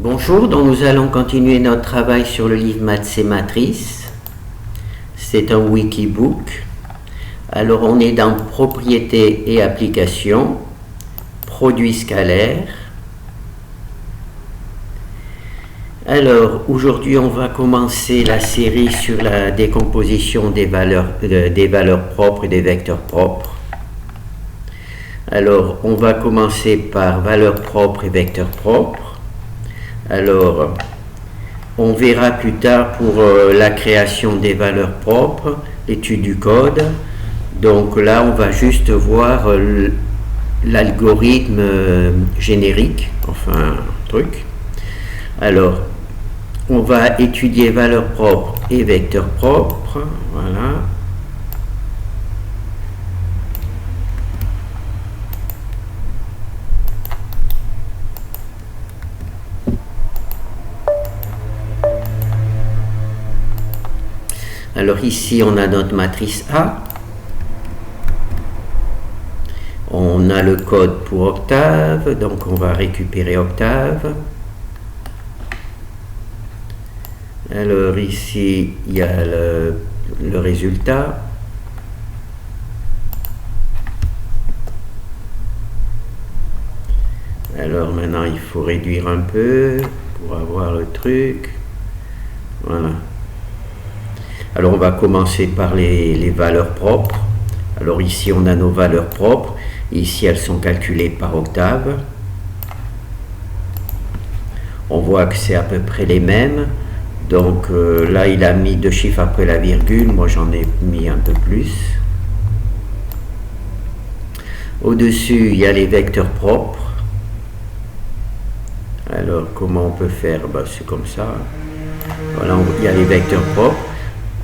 Bonjour, donc nous allons continuer notre travail sur le livre Maths et Matrices. C'est un wikibook. Alors on est dans propriétés et applications, produits scalaires. Alors aujourd'hui on va commencer la série sur la décomposition des valeurs propres et des vecteurs propres. Alors on va commencer par valeurs propres et vecteurs propres. Alors, on verra plus tard pour la création des valeurs propres, l'étude du code. Donc là, on va juste voir l'algorithme générique, enfin, truc. Alors, on va étudier valeurs propres et vecteurs propres. Voilà. Alors ici, on a notre matrice A. On a le code pour Octave, donc on va récupérer Octave. Alors ici, il y a le résultat. Alors maintenant, il faut réduire un peu pour avoir le truc. Voilà. Alors on va commencer par les valeurs propres. Alors ici on a nos valeurs propres. Ici elles sont calculées par Octave. On voit que c'est à peu près les mêmes. Donc là il a mis 2 chiffres après la virgule. Moi j'en ai mis un peu plus. Au-dessus il y a les vecteurs propres. Alors comment on peut faire? C'est comme ça. Voilà, il y a les vecteurs propres.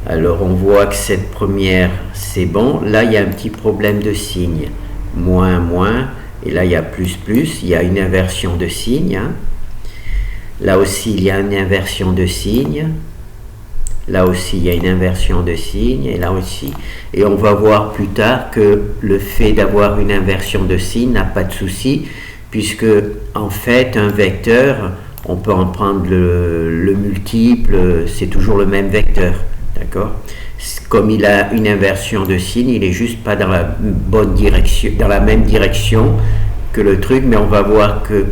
Alors on voit que cette première c'est bon, là il y a un petit problème de signe, moins, moins, et là il y a plus, plus, il y a une inversion de signe, hein. Là aussi il y a une inversion de signe, là aussi il y a une inversion de signe, et là aussi, et on va voir plus tard que le fait d'avoir une inversion de signe n'a pas de souci, puisque en fait un vecteur, on peut en prendre le multiple, c'est toujours le même vecteur. D'accord? Comme il a une inversion de signe, il est juste pas dans la bonne direction, dans la même direction que le truc, mais on va voir que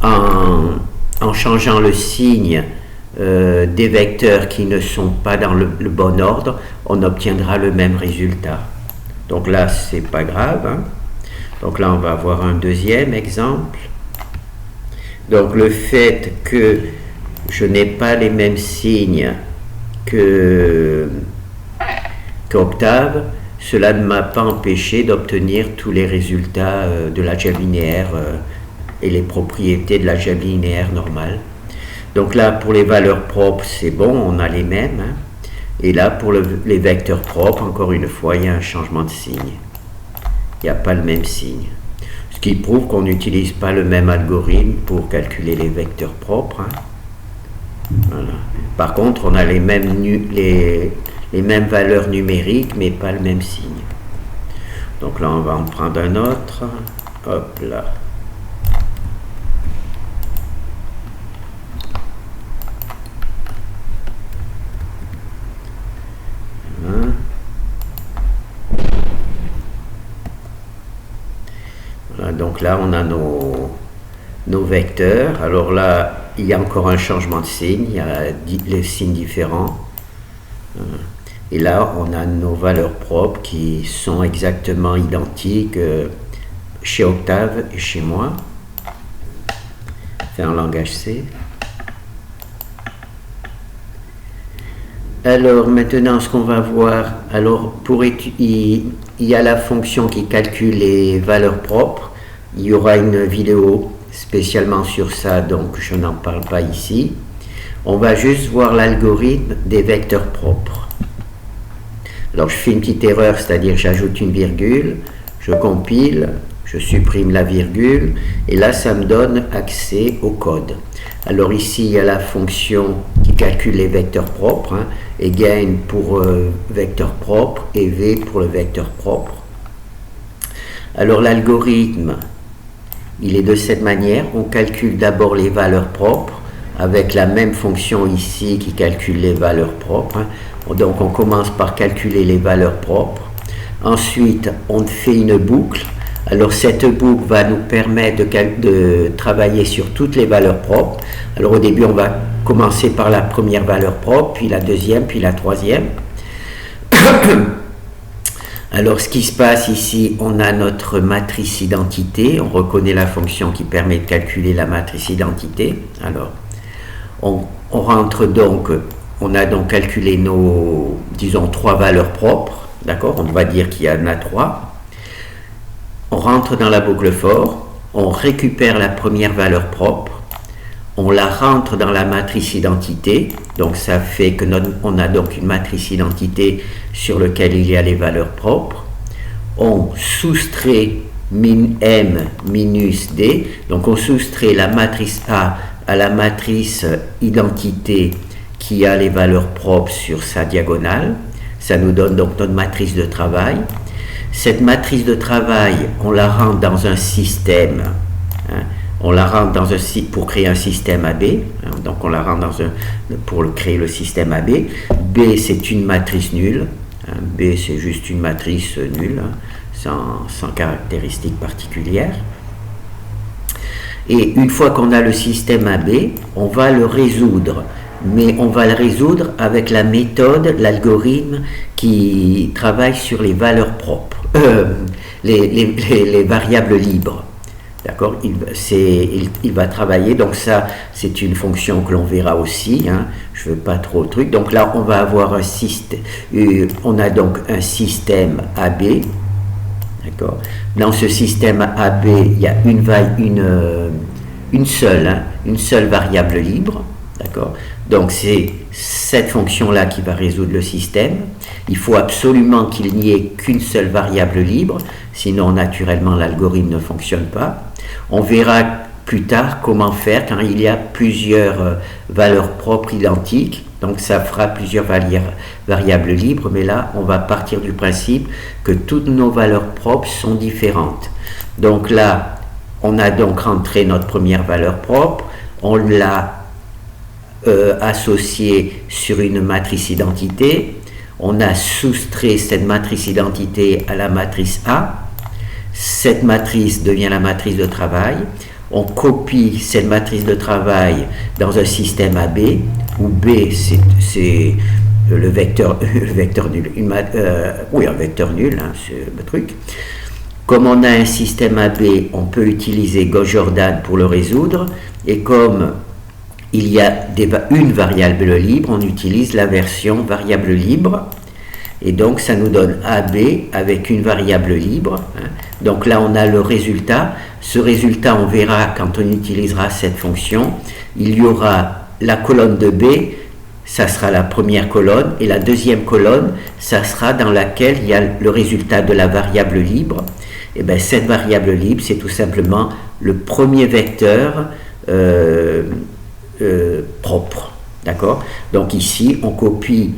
en changeant le signe des vecteurs qui ne sont pas dans le bon ordre, on obtiendra le même résultat. Donc là, c'est pas grave, hein? Donc là, on va avoir un deuxième exemple. Donc le fait que je n'ai pas les mêmes signes qu'Octave, cela ne m'a pas empêché d'obtenir tous les résultats de l'algèbre linéaire et les propriétés de l'algèbre linéaire normale. Donc là, pour les valeurs propres, c'est bon, on a les mêmes, hein. Et là, pour les vecteurs propres, encore une fois, il y a un changement de signe. Il n'y a pas le même signe. Ce qui prouve qu'on n'utilise pas le même algorithme pour calculer les vecteurs propres, hein. Voilà. Par contre, on a les mêmes valeurs numériques, mais pas le même signe. Donc là, on va en prendre un autre. Hop là. Voilà, donc là, on a nos vecteurs. Alors là, il y a encore un changement de signe, il y a les signes différents. Et là, on a nos valeurs propres qui sont exactement identiques chez Octave et chez moi. C'est en langage C. Alors maintenant, ce qu'on va voir, alors il y a la fonction qui calcule les valeurs propres. Il y aura une vidéo spécialement sur ça, donc je n'en parle pas ici. On va juste voir l'algorithme des vecteurs propres. Alors je fais une petite erreur, c'est-à-dire j'ajoute une virgule, je compile, je supprime la virgule, et là ça me donne accès au code. Alors ici il y a la fonction qui calcule les vecteurs propres, hein, et gain pour vecteur propre et v pour le vecteur propre. Alors l'algorithme, il est de cette manière, on calcule d'abord les valeurs propres, avec la même fonction ici qui calcule les valeurs propres. Donc on commence par calculer les valeurs propres. Ensuite, on fait une boucle. Alors cette boucle va nous permettre de travailler sur toutes les valeurs propres. Alors au début, on va commencer par la première valeur propre, puis la deuxième, puis la troisième. Alors ce qui se passe ici, on a notre matrice identité. On reconnaît la fonction qui permet de calculer la matrice identité. Alors on rentre donc, on a donc calculé nos, disons, 3 valeurs propres. D'accord, on va dire qu'il y en a 3. On rentre dans la boucle for, on récupère la première valeur propre, on la rentre dans la matrice identité, donc ça fait que on a donc une matrice identité sur laquelle il y a les valeurs propres. On soustrait m minus d, donc on soustrait la matrice A à la matrice identité qui a les valeurs propres sur sa diagonale. Ça nous donne donc notre matrice de travail. Cette matrice de travail, on la rentre dans un système. On la rentre dans pour créer un système AB. Donc on la rentre pour créer le système AB. B, c'est une matrice nulle. B, c'est juste une matrice nulle, sans caractéristiques particulières. Et une fois qu'on a le système AB, on va le résoudre. Mais on va le résoudre avec la méthode, l'algorithme qui travaille sur les valeurs propres, les variables libres. D'accord, il va travailler, donc ça, c'est une fonction que l'on verra aussi, je ne veux pas trop de trucs. Donc là, on va avoir un système, on a donc un système AB. D'accord. Dans ce système AB, il y a une seule variable libre. D'accord. Donc c'est cette fonction-là qui va résoudre le système. Il faut absolument qu'il n'y ait qu'une seule variable libre, sinon naturellement l'algorithme ne fonctionne pas. On verra plus tard comment faire quand il y a plusieurs valeurs propres identiques. Donc ça fera plusieurs variables libres, mais là on va partir du principe que toutes nos valeurs propres sont différentes. Donc là, on a donc rentré notre première valeur propre, on l'a associée sur une matrice identité, on a soustrait cette matrice identité à la matrice A, cette matrice devient la matrice de travail, on copie cette matrice de travail dans un système AB, où B c'est le vecteur nul, un vecteur nul, c'est le truc. Comme on a un système AB, on peut utiliser Gauss-Jordan pour le résoudre, et comme il y a une variable libre, on utilise la version variable libre, et donc ça nous donne AB avec une variable libre. Donc là on a le résultat. Ce résultat, on verra quand on utilisera cette fonction, il y aura la colonne de B, ça sera la première colonne, et la deuxième colonne, ça sera dans laquelle il y a le résultat de la variable libre. Et bien cette variable libre, c'est tout simplement le premier vecteur propre. D'accord? Donc ici, on copie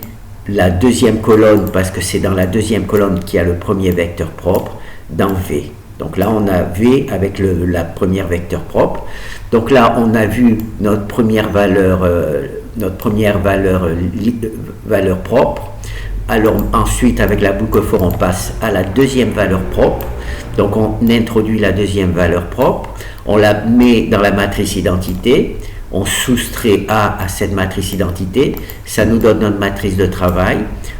la deuxième colonne, parce que c'est dans la deuxième colonne qu'il y a le premier vecteur propre, dans V. Donc là, on a V avec la première vecteur propre. Donc là, on a vu notre première valeur propre. Alors ensuite, avec la boucle for, on passe à la deuxième valeur propre. Donc on introduit la deuxième valeur propre, on la met dans la matrice identité, on soustrait A à cette matrice identité, ça nous donne notre matrice de travail.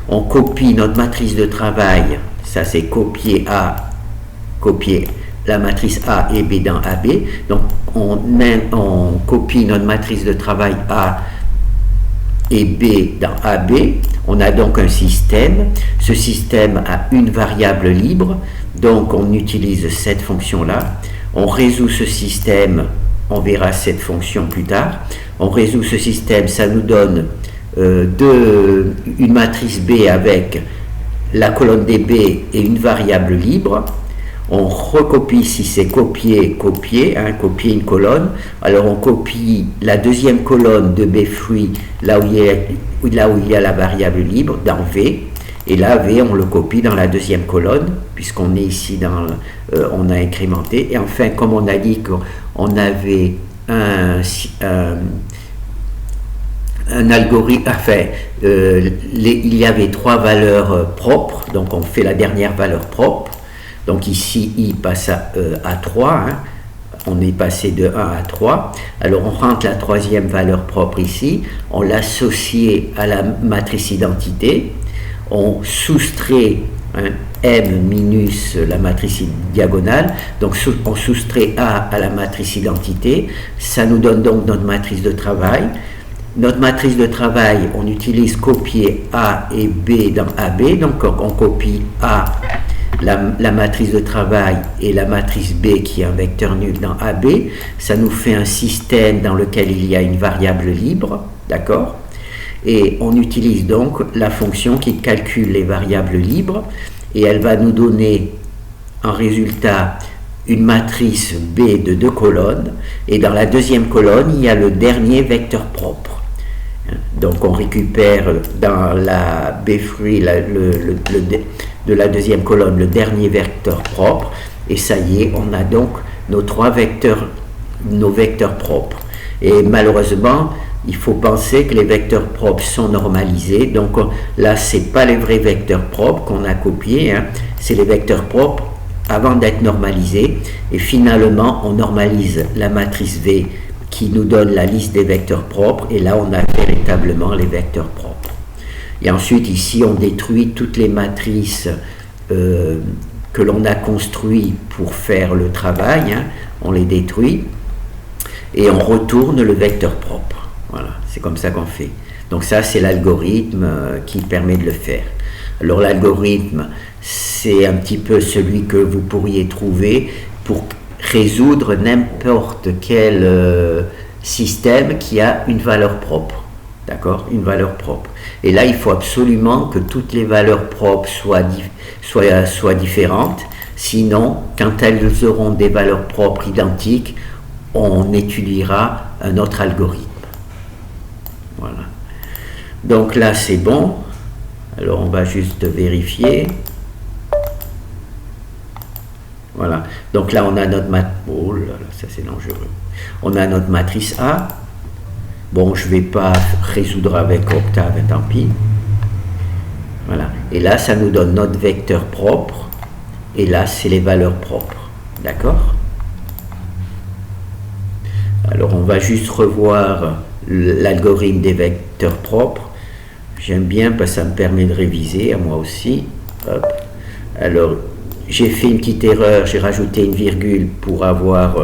On copie notre matrice de travail, ça c'est copier la matrice A et B dans AB. Donc on copie notre matrice de travail A et B dans AB. On a donc un système. Ce système a une variable libre, donc on utilise cette fonction-là. On résout ce système, on verra cette fonction plus tard. On résout ce système, ça nous donne une matrice B avec la colonne des B et une variable libre. On recopie, si c'est copier une colonne, alors on copie la deuxième colonne de B fruit là où il y a la variable libre dans V, et là V on le copie dans la deuxième colonne, puisqu'on est ici on a incrémenté. Et enfin, comme on a dit qu'on avait un algorithme, enfin, il y avait 3 valeurs propres, donc on fait la dernière valeur propre. Donc ici, I passe à 3, hein. On est passé de 1 à 3. Alors on rentre la 3e valeur propre ici, on l'associe à la matrice identité, on soustrait M minus la matrice diagonale, donc on soustrait A à la matrice identité, ça nous donne donc notre matrice de travail. Notre matrice de travail, on utilise copier A et B dans AB, donc on copie A, la matrice de travail, et la matrice B qui est un vecteur nul dans AB, ça nous fait un système dans lequel il y a une variable libre, d'accord? Et on utilise donc la fonction qui calcule les variables libres, et elle va nous donner en résultat une matrice B de 2 colonnes, et dans la 2e colonne, il y a le dernier vecteur propre. Donc on récupère dans la B-free de la 2e colonne le dernier vecteur propre, et ça y est, on a donc nos vecteurs propres. Et malheureusement, il faut penser que les vecteurs propres sont normalisés, donc là c'est pas les vrais vecteurs propres qu'on a copiés, hein. C'est les vecteurs propres avant d'être normalisés, et finalement on normalise la matrice V qui nous donne la liste des vecteurs propres, et là on a véritablement les vecteurs propres. Et ensuite ici on détruit toutes les matrices que l'on a construites pour faire le travail, hein. On les détruit et on retourne le vecteur propre. Voilà, c'est comme ça qu'on fait. Donc ça c'est l'algorithme qui permet de le faire. Alors l'algorithme, c'est un petit peu celui que vous pourriez trouver pour résoudre n'importe quel système qui a une valeur propre, d'accord, une valeur propre. Et là, il faut absolument que toutes les valeurs propres soient différentes, sinon, quand elles auront des valeurs propres identiques, on étudiera un autre algorithme. Voilà. Donc là, c'est bon. Alors, on va juste vérifier. Voilà, donc là on a notre matrice, oh là là, ça c'est dangereux. On a notre matrice A. Bon, je ne vais pas résoudre avec Octave, tant pis. Voilà, et là ça nous donne notre vecteur propre, et là c'est les valeurs propres, d'accord? Alors on va juste revoir l'algorithme des vecteurs propres. J'aime bien parce que ça me permet de réviser, à moi aussi. Hop. Alors, j'ai fait une petite erreur, j'ai rajouté une virgule pour avoir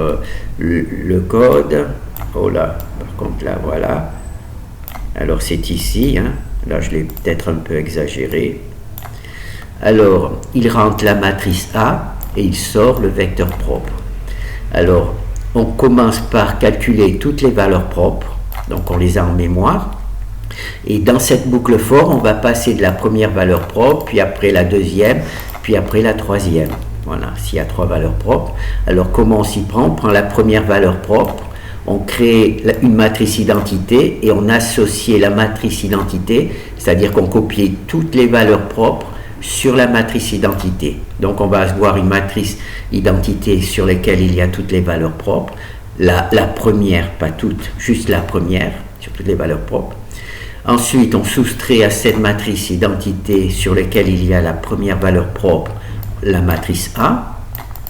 le code. Oh là, par contre là, voilà. Alors c'est ici, hein. Là je l'ai peut-être un peu exagéré. Alors, il rentre la matrice A et il sort le vecteur propre. Alors, on commence par calculer toutes les valeurs propres, donc on les a en mémoire. Et dans cette boucle for, on va passer de la première valeur propre, puis après la deuxième, puis après la 3e. Voilà, s'il y a 3 valeurs propres. Alors comment on s'y prend? On prend la première valeur propre, on crée une matrice identité et on associe la matrice identité, c'est-à-dire qu'on copie toutes les valeurs propres sur la matrice identité. Donc on va avoir une matrice identité sur laquelle il y a toutes les valeurs propres. La première, pas toutes, juste la première, sur toutes les valeurs propres. Ensuite, on soustrait à cette matrice identité sur laquelle il y a la première valeur propre, la matrice A.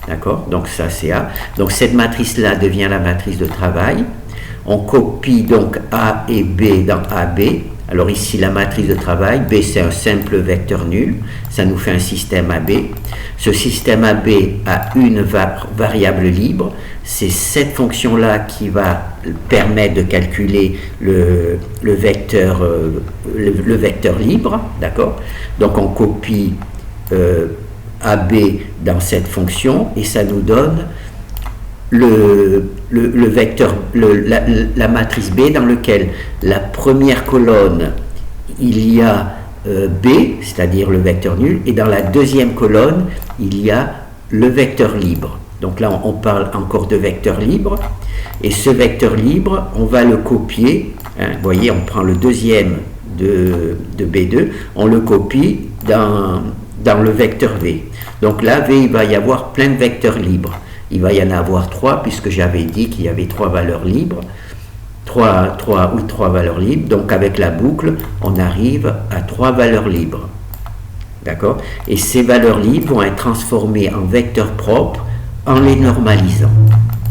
D'accord? Donc ça c'est A. Donc cette matrice-là devient la matrice de travail. On copie donc A et B dans AB. Alors ici la matrice de travail, B c'est un simple vecteur nul. Ça nous fait un système AB. Ce système AB a une variable libre. C'est cette fonction-là qui va permettre de calculer le vecteur libre, d'accord? Donc on copie AB dans cette fonction et ça nous donne le vecteur, la matrice B dans lequel la première colonne il y a B, c'est-à-dire le vecteur nul, et dans la deuxième colonne il y a le vecteur libre. Donc là on parle encore de vecteur libre, et ce vecteur libre on va le copier, hein, vous voyez, on prend le deuxième de B2, on le copie dans le vecteur V. Donc là V, il va y avoir plein de vecteurs libres. Il va y en avoir 3 puisque j'avais dit qu'il y avait 3 valeurs libres, trois valeurs libres. Donc avec la boucle, on arrive à 3 valeurs libres. D'accord? Et ces valeurs libres vont être transformées en vecteurs propres en les normalisant.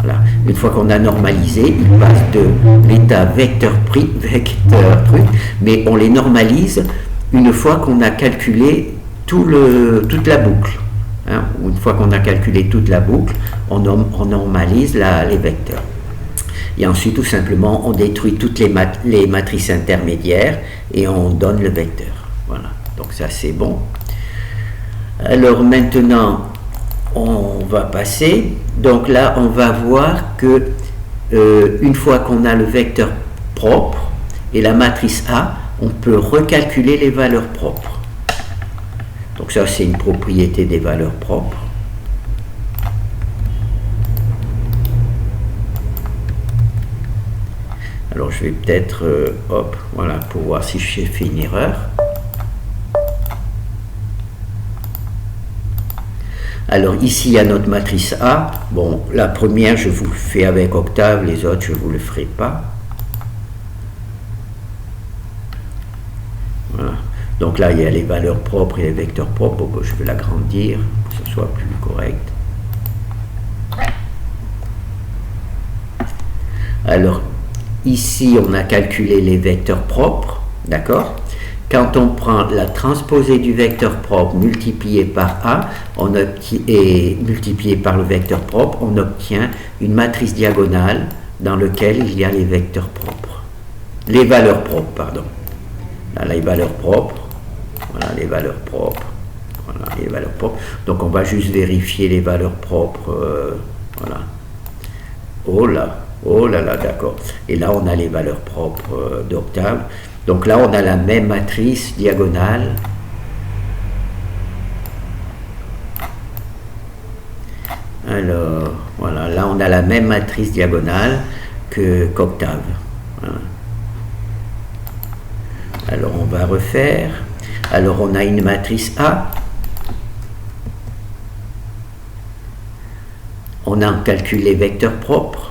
Voilà. Une fois qu'on a normalisé, ils passent de l'état vecteur truc, mais on les normalise une fois qu'on a calculé toute la boucle. Hein? Une fois qu'on a calculé toute la boucle, on normalise les vecteurs. Et ensuite, tout simplement, on détruit toutes les matrices intermédiaires et on donne le vecteur. Voilà. Donc ça, c'est bon. Alors maintenant, on va passer. Donc là, on va voir que une fois qu'on a le vecteur propre et la matrice A, on peut recalculer les valeurs propres. Donc ça, c'est une propriété des valeurs propres. Alors je vais peut-être, voilà, pour voir si j'ai fait une erreur. Alors ici, il y a notre matrice A. Bon, la première, je vous le fais avec Octave, les autres, je ne vous le ferai pas. Voilà. Donc là, il y a les valeurs propres et les vecteurs propres. Bon, je vais l'agrandir pour que ce soit plus correct. Alors, ici, on a calculé les vecteurs propres, d'accord? Quand on prend la transposée du vecteur propre multiplié par A et multiplié par le vecteur propre, on obtient une matrice diagonale dans laquelle il y a les vecteurs propres. Les valeurs propres, pardon. Là, les valeurs propres. Voilà, les valeurs propres. Voilà, les valeurs propres. Donc, on va juste vérifier les valeurs propres. Voilà. Oh là là, d'accord. Et là, on a les valeurs propres d'Octave. Donc là, on a la même matrice diagonale. Alors, voilà, là, on a la même matrice diagonale qu'Octave. Voilà. Alors, on va refaire. Alors, on a une matrice A. On a calculé les vecteurs propres.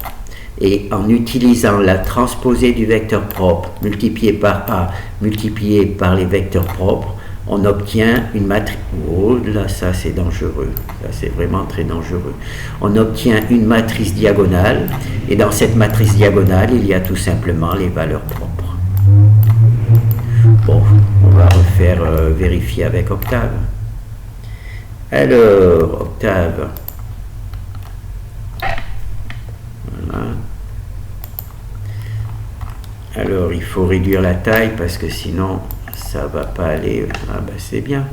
Et en utilisant la transposée du vecteur propre multiplié par A multiplié par les vecteurs propres, on obtient une matrice. Oh là, ça c'est dangereux. Ça c'est vraiment très dangereux. On obtient une matrice diagonale. Et dans cette matrice diagonale, il y a tout simplement les valeurs propres. Bon, on va refaire vérifier avec Octave. Alors, Octave. Voilà. Alors, il faut réduire la taille parce que sinon, ça va pas aller. Ah ben, c'est bien.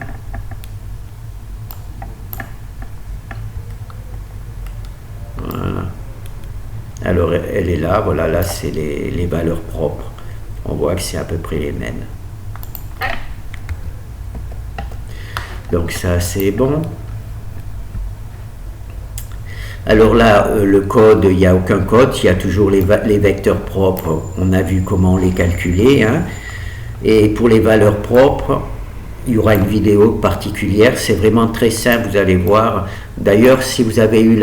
Voilà. Alors, elle est là. Voilà, là, c'est les valeurs propres. On voit que c'est à peu près les mêmes. Donc, ça, c'est bon. Alors là, le code, il n'y a aucun code, il y a toujours les vecteurs propres. On a vu comment on les calculait. Hein. Et pour les valeurs propres, il y aura une vidéo particulière. C'est vraiment très simple, vous allez voir. D'ailleurs, si vous avez vu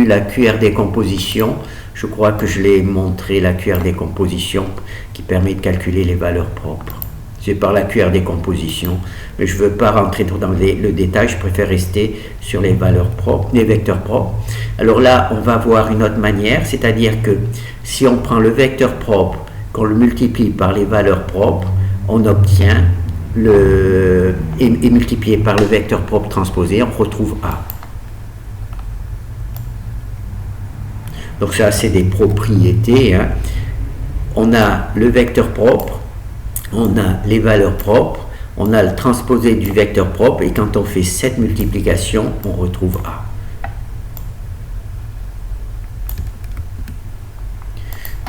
la QR décomposition, je crois que je l'ai montré, la QR décomposition qui permet de calculer les valeurs propres. C'est par la QR décomposition, mais je ne veux pas rentrer dans le détail, je préfère rester sur les valeurs propres, les vecteurs propres. Alors là, on va voir une autre manière, c'est-à-dire que si on prend le vecteur propre, qu'on le multiplie par les valeurs propres, on obtient et multiplié par le vecteur propre transposé, on retrouve A. Donc ça, c'est des propriétés. Hein. On a le vecteur propre, on a les valeurs propres, on a le transposé du vecteur propre, et quand on fait cette multiplication, on retrouve A.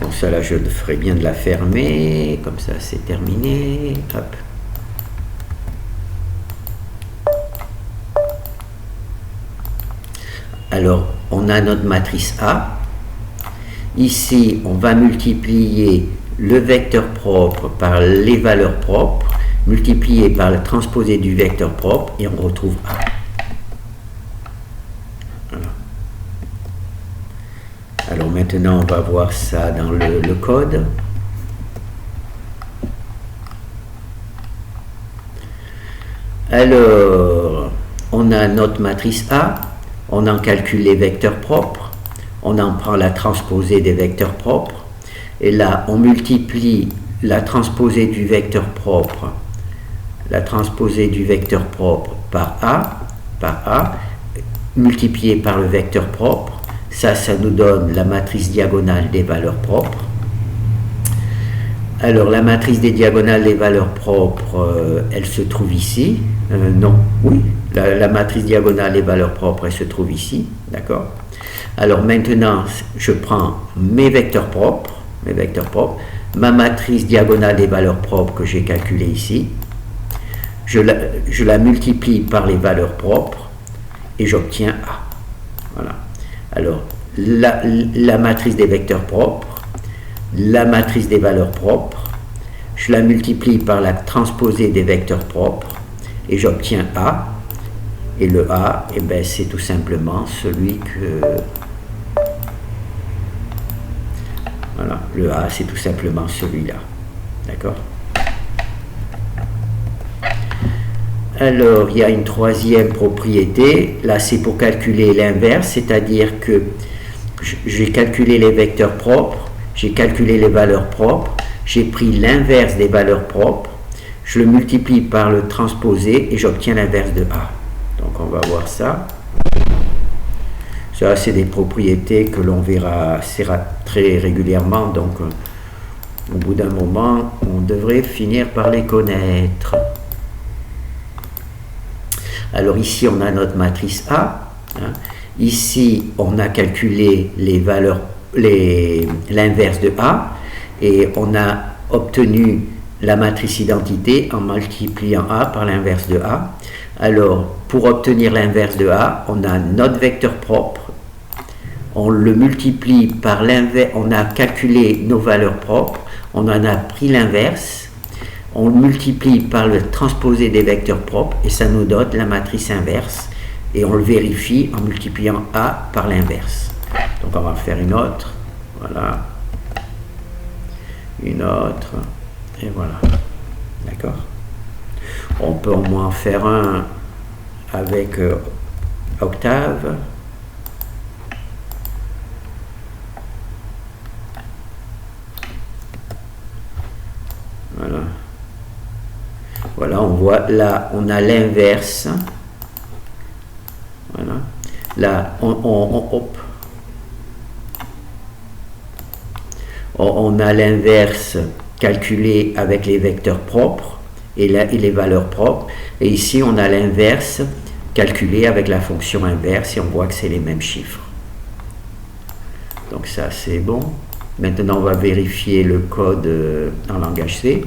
Bon, ça là, je ferai bien de la fermer, comme ça c'est terminé. Hop. Alors, on a notre matrice A. Ici, on va multiplier le vecteur propre par les valeurs propres, multiplié par le transposé du vecteur propre, et on retrouve A. Voilà. Alors maintenant, maintenant, on va voir ça dans le code. Alors, on a notre matrice A, on en calcule les vecteurs propres, on en prend la transposée des vecteurs propres, et là, on multiplie la transposée du vecteur propre, par A, multiplié par le vecteur propre. Ça nous donne la matrice diagonale des valeurs propres. Alors, la matrice des diagonales des valeurs propres, elle se trouve ici. La matrice diagonale des valeurs propres, elle se trouve ici. D'accord? Alors, maintenant, je prends mes vecteurs propres, ma matrice diagonale des valeurs propres que j'ai calculée ici. Je la multiplie par les valeurs propres et j'obtiens A. Voilà. Alors, la matrice des vecteurs propres, la matrice des valeurs propres, je la multiplie par la transposée des vecteurs propres et j'obtiens A. Et le A, eh ben, c'est tout simplement celui que... Voilà, le A, c'est tout simplement celui-là. D'accord? Alors, il y a une troisième propriété. Là, c'est pour calculer l'inverse, c'est-à-dire que j'ai calculé les vecteurs propres, j'ai calculé les valeurs propres, j'ai pris l'inverse des valeurs propres, je le multiplie par le transposé et j'obtiens l'inverse de A. Donc, on va voir ça. Ça, c'est des propriétés que l'on verra très régulièrement. Donc, au bout d'un moment, on devrait finir par les connaître. Alors ici, on a notre matrice A. Ici, on a calculé les valeurs, l'inverse de A. Et on a obtenu la matrice identité en multipliant A par l'inverse de A. Alors, pour obtenir l'inverse de A, on a notre vecteur propre. On le multiplie par l'inverse. On a calculé nos valeurs propres. On en a pris l'inverse. On le multiplie par le transposé des vecteurs propres et ça nous donne la matrice inverse. Et on le vérifie en multipliant A par l'inverse. Donc, on va faire une autre. Voilà. Une autre. Et voilà. D'accord? On peut au moins en faire un avec Octave. Voilà. Voilà, on voit là, on a l'inverse. Voilà. Là, on a l'inverse calculé avec les vecteurs propres et les valeurs propres. Et ici, on a l'inverse calculé avec la fonction inverse et on voit que c'est les mêmes chiffres. Donc ça, c'est bon. Maintenant, on va vérifier le code en langage C.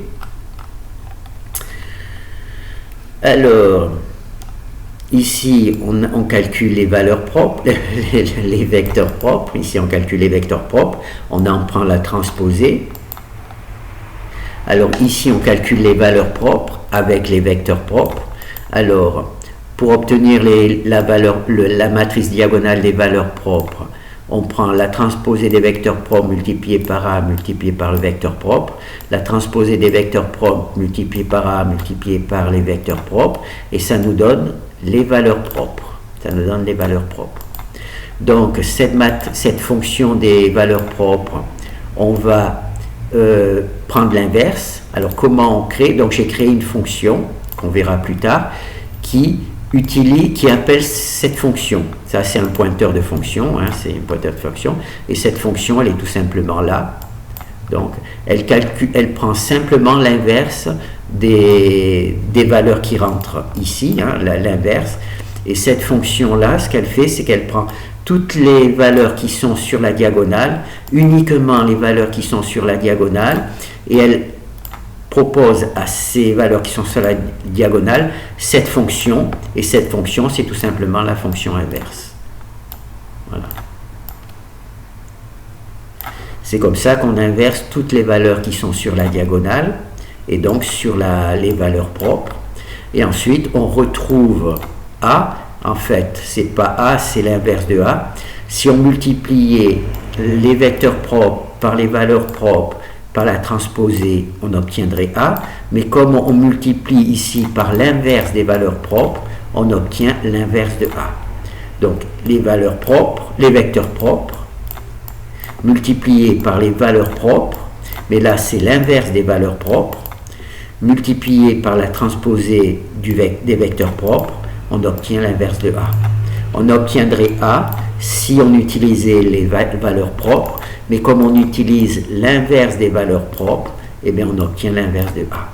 Alors, ici, on calcule les valeurs propres, les vecteurs propres. Ici, on calcule les vecteurs propres. On en prend la transposée. Alors, ici, on calcule les valeurs propres avec les vecteurs propres. Alors, pour obtenir la matrice diagonale des valeurs propres, on prend la transposée des vecteurs propres multipliée par A multipliée par le vecteur propre, la transposée des vecteurs propres multipliée par A multipliée par les vecteurs propres, et ça nous donne les valeurs propres. Ça nous donne les valeurs propres. Donc, cette fonction des valeurs propres, on va prendre l'inverse. Alors, comment on crée? Donc, j'ai créé une fonction, qu'on verra plus tard, qui appelle cette fonction. Ça, c'est un pointeur de fonction, hein, c'est un pointeur de fonction, et cette fonction, elle est tout simplement là. Donc, elle prend simplement l'inverse des valeurs qui rentrent ici, hein, l'inverse, et cette fonction-là, ce qu'elle fait, c'est qu'elle prend toutes les valeurs qui sont sur la diagonale, uniquement les valeurs qui sont sur la diagonale, et elle propose à ces valeurs qui sont sur la diagonale cette fonction, et cette fonction, c'est tout simplement la fonction inverse. Voilà. C'est comme ça qu'on inverse toutes les valeurs qui sont sur la diagonale, et donc sur les valeurs propres. Et ensuite, on retrouve A. En fait, c'est pas A, c'est l'inverse de A. Si on multipliait les vecteurs propres par les valeurs propres par la transposée, on obtiendrait A, mais comme on multiplie ici par l'inverse des valeurs propres, on obtient l'inverse de A. Donc les valeurs propres, les vecteurs propres, multipliés par les valeurs propres, mais là c'est l'inverse des valeurs propres, multiplié par la transposée des vecteurs propres, on obtient l'inverse de A. On obtiendrait A si on utilisait les valeurs propres, mais comme on utilise l'inverse des valeurs propres, eh bien on obtient l'inverse de A.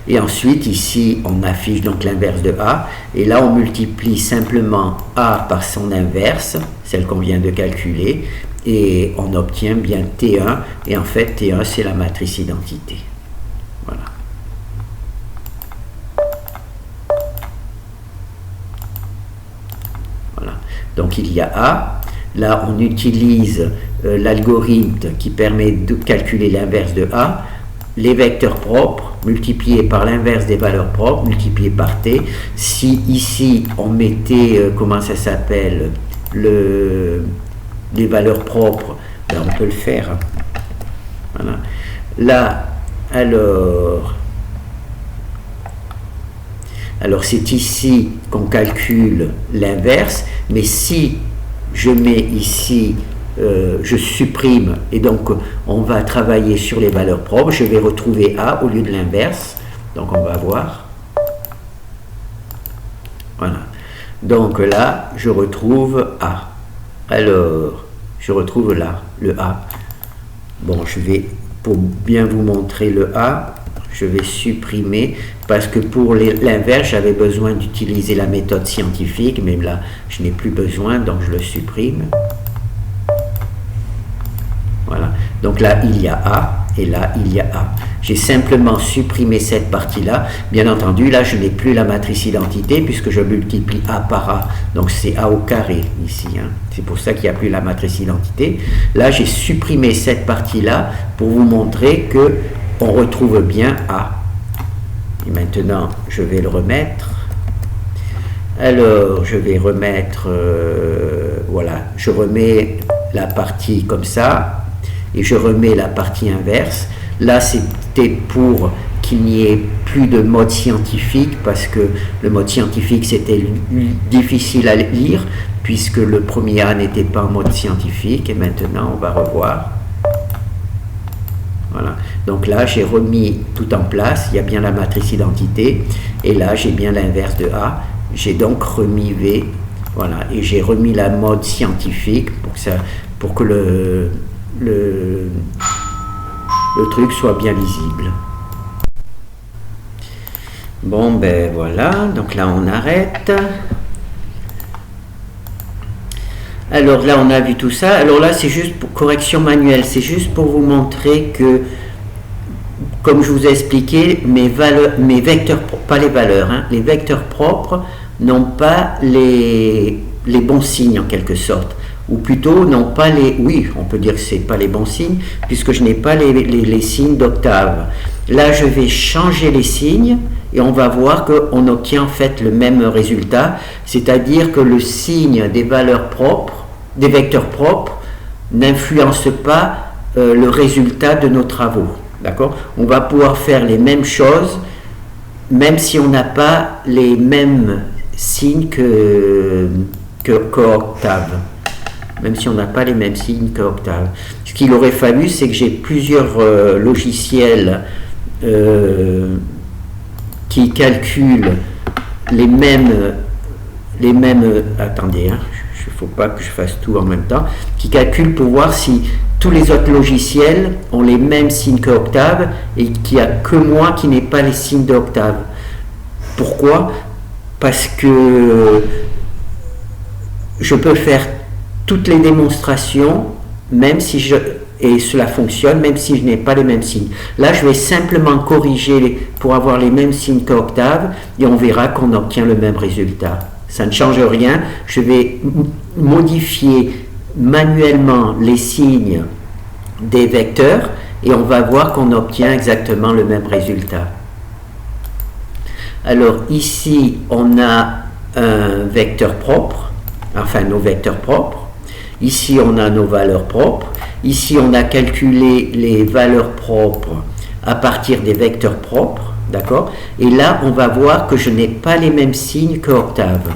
Et ensuite, ici, on affiche donc l'inverse de A, et là on multiplie simplement A par son inverse, celle qu'on vient de calculer, et on obtient bien T1, et en fait T1 c'est la matrice identité. Voilà. Voilà. Donc il y a A. Là, on utilise l'algorithme qui permet de calculer l'inverse de A. Les vecteurs propres multipliés par l'inverse des valeurs propres multipliés par T. Si ici on mettait, comment ça s'appelle, les valeurs propres, ben on peut le faire. Voilà. Là, alors c'est ici qu'on calcule l'inverse, mais si je mets ici, je supprime, et donc on va travailler sur les valeurs propres, je vais retrouver A au lieu de l'inverse, donc on va voir. Voilà. Donc là, je retrouve A. Alors, je retrouve là, le A. Bon, je vais, pour bien vous montrer le A, je vais supprimer, parce que pour l'inverse, j'avais besoin d'utiliser la méthode scientifique, mais là, je n'ai plus besoin, donc je le supprime. Voilà. Donc là, il y a A, et là, il y a A. J'ai simplement supprimé cette partie-là. Bien entendu, là, je n'ai plus la matrice identité, puisque je multiplie A par A. Donc, c'est A au carré, ici. Hein. C'est pour ça qu'il n'y a plus la matrice identité. Là, j'ai supprimé cette partie-là pour vous montrer que on retrouve bien A. Et maintenant, je vais le remettre. Alors, je vais remettre, voilà, je remets la partie comme ça, et je remets la partie inverse. Là, c'était pour qu'il n'y ait plus de mode scientifique, parce que le mode scientifique, c'était difficile à lire, puisque le premier A n'était pas en mode scientifique, et maintenant, on va revoir. Voilà. Donc là, j'ai remis tout en place, il y a bien la matrice identité, et là, j'ai bien l'inverse de A. J'ai donc remis V, voilà, et j'ai remis la mode scientifique pour que le truc soit bien lisible. Bon, ben voilà, donc là, on arrête. Alors là, on a vu tout ça. Alors là, c'est juste pour correction manuelle. C'est juste pour vous montrer que, comme je vous ai expliqué, mes vecteurs, pas les valeurs, hein, les vecteurs propres n'ont pas les bons signes en quelque sorte. Ou plutôt, n'ont pas les... Oui, on peut dire que ce n'est pas les bons signes, puisque je n'ai pas les signes d'octave. Là, je vais changer les signes, et on va voir qu'on obtient en fait le même résultat, c'est-à-dire que le signe des valeurs propres, des vecteurs propres, n'influence pas le résultat de nos travaux. D'accord ? On va pouvoir faire les mêmes choses, même si on n'a pas les mêmes signes qu'octave. Même si on n'a pas les mêmes signes qu'octave. Ce qu'il aurait fallu, c'est que j'ai plusieurs logiciels qui calculent les mêmes attendez, hein, il ne faut pas que je fasse tout en même temps, qui calculent pour voir si tous les autres logiciels ont les mêmes signes qu'octave et qu'il n'y a que moi qui n'ai pas les signes d'octave. Pourquoi ? Parce que je peux faire toutes les démonstrations, même si et cela fonctionne, même si je n'ai pas les mêmes signes. Là, je vais simplement corriger pour avoir les mêmes signes qu'octave, et on verra qu'on obtient le même résultat. Ça ne change rien. Je vais modifier manuellement les signes des vecteurs, et on va voir qu'on obtient exactement le même résultat. Alors ici, on a un vecteur propre, enfin nos vecteurs propres, Ici, on a nos valeurs propres. Ici, on a calculé les valeurs propres à partir des vecteurs propres. D'accord? Et là, on va voir que je n'ai pas les mêmes signes que Octave.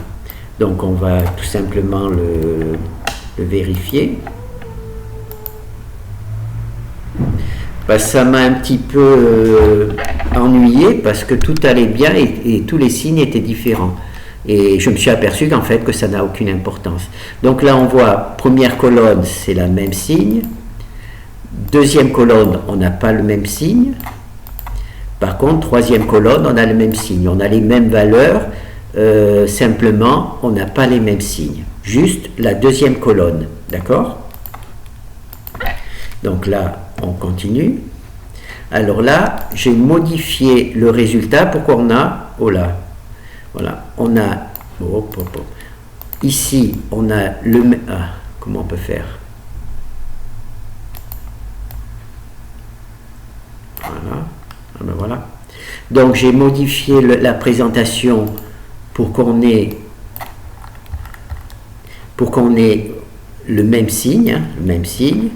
Donc, on va tout simplement le vérifier. Ben, ça m'a un petit peu ennuyé parce que tout allait bien et tous les signes étaient différents. Et je me suis aperçu qu'en fait, que ça n'a aucune importance. Donc là, on voit, première colonne, c'est la même signe. Deuxième colonne, on n'a pas le même signe. Par contre, troisième colonne, on a le même signe. On a les mêmes valeurs, simplement, on n'a pas les mêmes signes. Juste la deuxième colonne. D'accord? Donc là, on continue. Alors là, j'ai modifié le résultat. Pourquoi on a... Oh là, voilà, on a... Ici, on a le... Ah, comment on peut faire? Voilà. Ah ben voilà. Donc j'ai modifié la présentation pour qu'on ait le même signe, hein, le même signe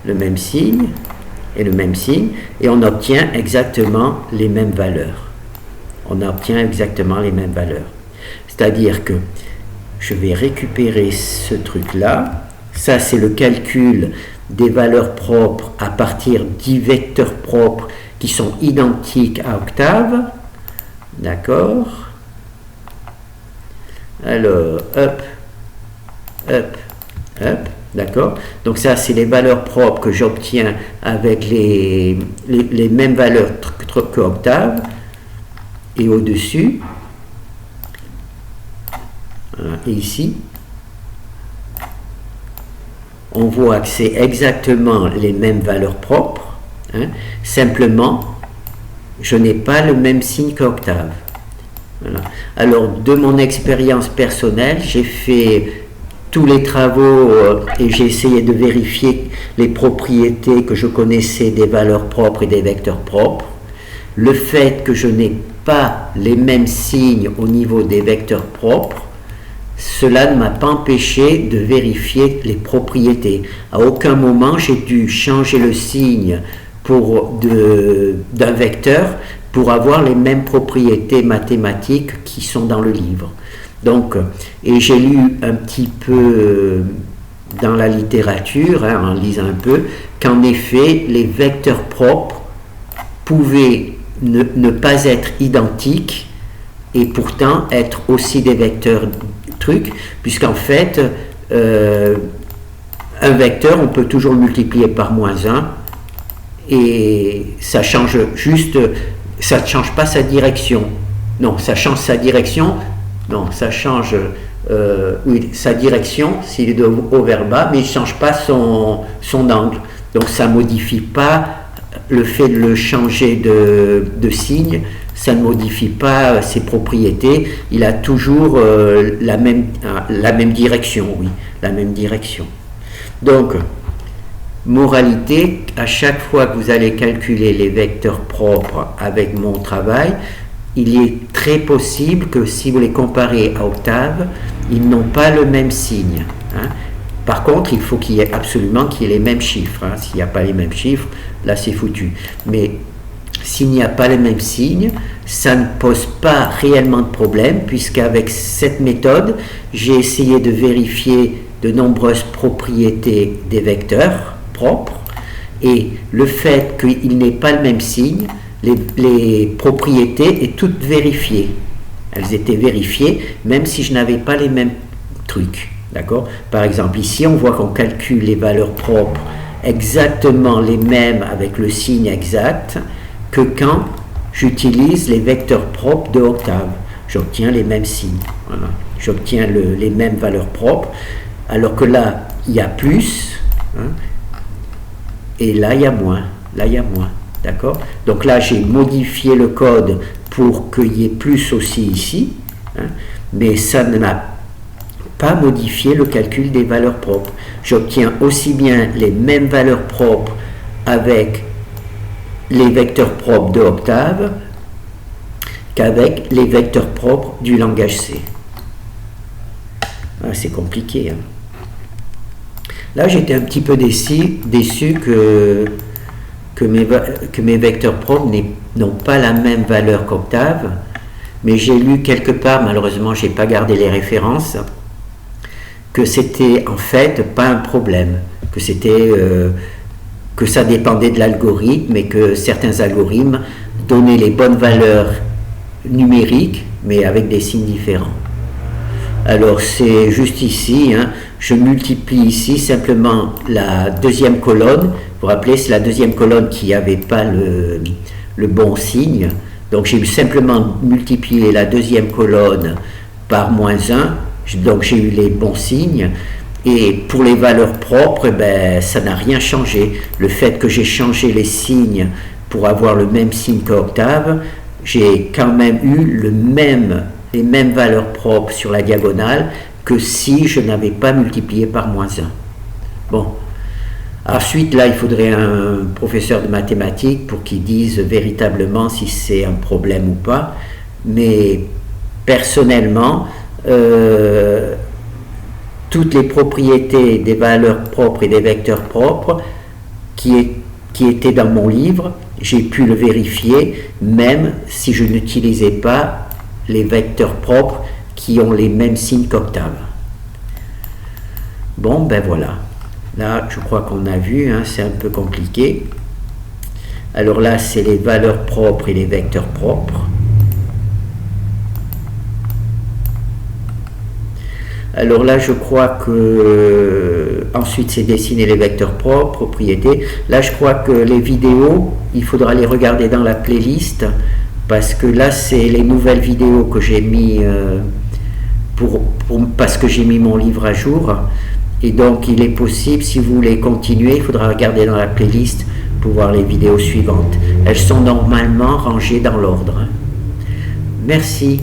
et le même signe, et on obtient exactement les mêmes valeurs. On obtient exactement les mêmes valeurs. C'est-à-dire que je vais récupérer ce truc-là. Ça, c'est le calcul des valeurs propres à partir d'10 vecteurs propres qui sont identiques à Octave. D'accord? Alors, hop, hop, hop. D'accord? Donc ça, c'est les valeurs propres que j'obtiens avec les mêmes valeurs que Octave. Et au-dessus, et ici, on voit que c'est exactement les mêmes valeurs propres. Hein? Simplement, je n'ai pas le même signe qu'Octave. Voilà. Alors, de mon expérience personnelle, j'ai fait tous les travaux et j'ai essayé de vérifier les propriétés que je connaissais des valeurs propres et des vecteurs propres. Le fait que je n'ai pas les mêmes signes au niveau des vecteurs propres, cela ne m'a pas empêché de vérifier les propriétés. À aucun moment, j'ai dû changer le signe d'un vecteur pour avoir les mêmes propriétés mathématiques qui sont dans le livre. Donc, et j'ai lu un petit peu dans la littérature, hein, en lisant un peu, qu'en effet, les vecteurs propres pouvaient ne pas être identiques et pourtant être aussi des vecteurs trucs, puisqu'en fait, un vecteur, on peut toujours le multiplier par -1 et ça change juste, ça ne change pas sa direction. Non, ça change sa direction. Non, ça change oui, sa direction s'il est de haut vers bas, mais il ne change pas son angle. Donc ça ne modifie pas le fait de le changer de signe, ça ne modifie pas ses propriétés. Il a toujours la même direction, oui, la même direction. Donc, moralité, à chaque fois que vous allez calculer les vecteurs propres avec mon travail, il est très possible que si vous les comparez à Octave, ils n'ont pas le même signe. Hein. Par contre, il faut qu'il y ait absolument qu'il y ait les mêmes chiffres. Hein. S'il n'y a pas les mêmes chiffres, là c'est foutu. Mais s'il n'y a pas les mêmes signes, ça ne pose pas réellement de problème, puisqu'avec cette méthode, j'ai essayé de vérifier de nombreuses propriétés des vecteurs propres, et le fait qu'il n'ait pas le même signe, les propriétés étaient toutes vérifiées. Elles étaient vérifiées, même si je n'avais pas les mêmes trucs. D'accord? Par exemple, ici, on voit qu'on calcule les valeurs propres exactement les mêmes avec le signe exact que quand j'utilise les vecteurs propres de Octave. J'obtiens les mêmes signes. Voilà. J'obtiens les mêmes valeurs propres, alors que là, il y a plus, hein, et là, il y a moins. Là, il y a moins. D'accord? Donc là, j'ai modifié le code pour qu'il y ait plus aussi ici, hein, mais ça ne m'a pas modifié le calcul des valeurs propres. J'obtiens aussi bien les mêmes valeurs propres avec les vecteurs propres de Octave qu'avec les vecteurs propres du langage C. Ah, c'est compliqué. Hein. Là, j'étais un petit peu déçu que mes vecteurs propres n'ont pas la même valeur qu'Octave, mais j'ai lu quelque part, malheureusement, j'ai pas gardé les références, que c'était en fait pas un problème, que que ça dépendait de l'algorithme et que certains algorithmes donnaient les bonnes valeurs numériques, mais avec des signes différents. Alors c'est juste ici, hein, je multiplie ici simplement la deuxième colonne. Vous vous rappelez, c'est la deuxième colonne qui n'avait pas le bon signe. Donc j'ai simplement multiplié la deuxième colonne par -1. Donc j'ai eu les bons signes. Et pour les valeurs propres, ben, ça n'a rien changé. Le fait que j'ai changé les signes pour avoir le même signe qu'Octave, j'ai quand même eu les mêmes valeurs propres sur la diagonale que si je n'avais pas multiplié par -1. Bon. Ensuite, là, il faudrait un professeur de mathématiques pour qu'il dise véritablement si c'est un problème ou pas. Mais personnellement, toutes les propriétés des valeurs propres et des vecteurs propres qui étaient dans mon livre, j'ai pu le vérifier, même si je n'utilisais pas les vecteurs propres qui ont les mêmes signes qu'Octave. Bon, ben voilà. Là, je crois qu'on a vu, hein, c'est un peu compliqué. Alors là, c'est les valeurs propres et les vecteurs propres. Alors là, je crois que ensuite c'est dessiner les vecteurs propres, propriétés. Là, je crois que les vidéos, il faudra les regarder dans la playlist parce que là, c'est les nouvelles vidéos que j'ai mis parce que j'ai mis mon livre à jour. Et donc, il est possible, si vous voulez continuer, il faudra regarder dans la playlist pour voir les vidéos suivantes. Elles sont normalement rangées dans l'ordre. Merci.